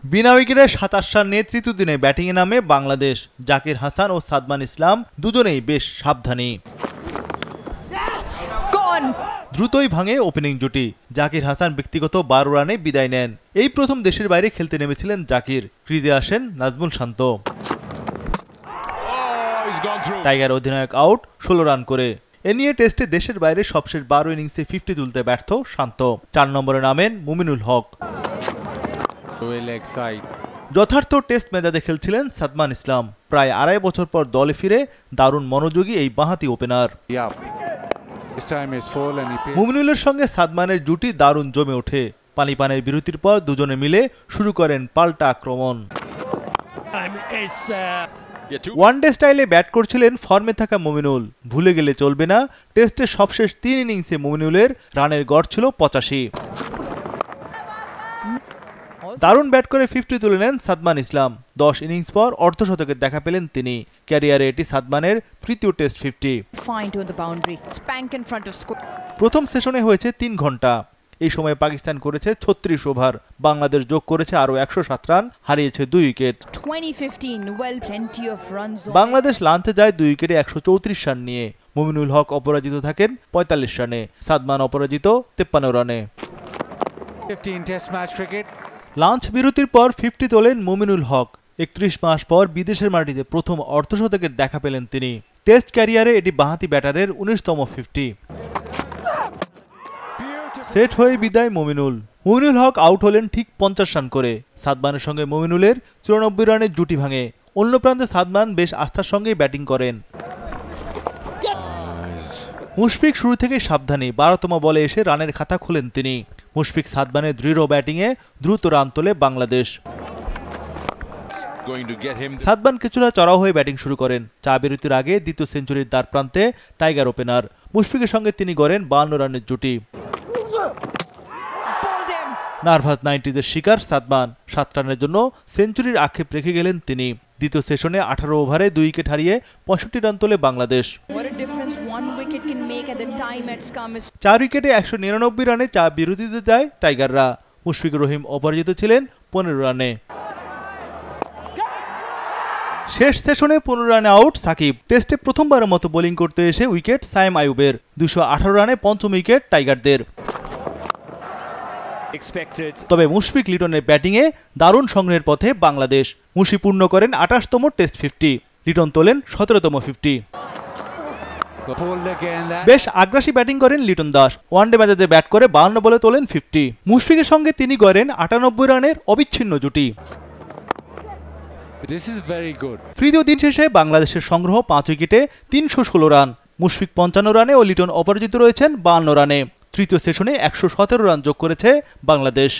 বিনা উইকেটে ২৭ রান নিয়ে তৃতীয় দিনে ব্যাটিংয়ে নামে বাংলাদেশ। জাকির হাসান ও সাদমান ইসলাম দুজনেই বেশ সাবধানী। দ্রুতই ভাঙে ওপেনিং জুটি। জাকির হাসান ব্যক্তিগত ১২ রানে বিদায় নেন। এই প্রথম দেশের বাইরে খেলতে নেমেছিলেন জাকির। ক্রিজে আসেন নাজমুল শান্ত। টাইগার অধিনায়ক আউট ১৬ রান করে। এ নিয়ে টেস্টে দেশের বাইরে সবশেষ ১২ ইনিংসে 50 তুলতে ব্যর্থ শান্ত। ৪ নম্বরে নামেন মুমিনুল হক। যথার্থ টেস্ট মেজাজে খেলছিলেন সাদমান ইসলাম। প্রায় ২.৫ বছর পর দলে ফিরে দারুণ মনোযোগী এই বাঁহাতি ওপেনার। মুমিনুলের সঙ্গে সাদমানের জুটি দারুণ জমে ওঠে। পানির বিরতির পর দুজনে মিলে শুরু করেন পাল্টা আক্রমণ। ওয়ানডে স্টাইলে ব্যাট করছিলেন ফর্মে থাকা মুমিনুল। ভুলে গেলে চলবে না, টেস্টের সবশেষ ৩ ইনিংসে মুমিনুলের রানের গড় ছিল ৮৫। দারুণ ব্যাট করে 50 তুলে নেন সাদমান ইসলাম। ১০ ইনিংস পর অর্ধশতকের দেখা পেলেন তিনি। ক্যারিয়ারে এটি সাদমানের তৃতীয় টেস্ট 50। প্রথম সেশনে হয়েছে ৩ ঘন্টা। এই সময় পাকিস্তান করেছে ৩৬ ওভার। বাংলাদেশ যোগ করেছে আরও ১০৭ রান, হারিয়েছে ২ উইকেট। বাংলাদেশ লাঞ্চে যায় ২ উইকেটে ১৩৪ রান নিয়ে। মুমিনুল হক অপরাজিত থাকেন ৪৫ রানে, সাদমান অপরাজিত ৫৩ রানে। লাঞ্চ বিরতির পর 50 তোলেন মুমিনুল হক। ৩১ মাস পর বিদেশের মাটিতে প্রথম অর্ধশতকের দেখা পেলেন তিনি। টেস্ট ক্যারিয়ারে এটি বাঁহাতি ব্যাটারের ১৯তম 50। সেট হয়ে বিদায় মুমিনুল হক আউট হলেন ঠিক ৫০ রান করে। সাদমানের সঙ্গে মুমিনুলের ৯৪ রানের জুটি ভাঙে। অন্য প্রান্তে সাদমান বেশ আস্থার সঙ্গেই ব্যাটিং করেন। মুশফিক শুরু থেকে সাবধানী। ১২তম বলে এসে রানের খাতা খোলেন তিনি। মুশফিক সাদমানের দৃঢ় ব্যাটিংয়ে দ্রুত রান তোলে বাংলাদেশ। সাদমান কিছুটা চড়াও হয়ে ব্যাটিং শুরু করেন। চা বিরতির আগে দ্বিতীয় সেঞ্চুরির দ্বার প্রান্তে টাইগার ওপেনার। মুশফিকের সঙ্গে তিনি গড়েন ৫২ রানের জুটি। নার্ভাস 90s-এর শিকার সাদমান। ৭ রানের জন্য সেঞ্চুরির আক্ষেপ রেখে গেলেন তিনি। দ্বিতীয় সেশনে ১৮ ওভারে ২ উইকেট হারিয়ে ৬৫ রান তোলে বাংলাদেশ। ৪ উইকেটে ১৯৯ রানে চা বিরতিতে যায় টাইগাররা। মুশফিকুর রহিম অপরাজিত ছিলেন ১৫ রানে। শেষ সেশনে ১৫ রানে আউট সাকিব। টেস্টে প্রথমবারের মতো বোলিং করতে এসে উইকেট সায়েম আইয়ুবের। ২১৮ রানে পঞ্চম উইকেট টাইগারদের। তবে মুশফিক লিটনের ব্যাটিংয়ে দারুণ সংগ্রহের পথে বাংলাদেশ। মুশি পূর্ণ করেন ২৮তম টেস্ট 50। লিটন তোলেন ১৭তম 50। বেশ আগ্রাসী ব্যাটিং করেন লিটন দাস। ওয়ানডে ম্যাচে ব্যাট করে ৫২ বলে তোলেন 50। মুশফিকের সঙ্গে তিনি গড়েন ৯৮ রানের অবিচ্ছিন্ন জুটি। তৃতীয় দিন শেষে বাংলাদেশের সংগ্রহ ৫ উইকেটে ৩১৬ রান। মুশফিক ৫৫ রানে ও লিটন অপরাজিত রয়েছেন ৫২ রানে। তৃতীয় সেশনে ১১৭ রান যোগ করেছে বাংলাদেশ।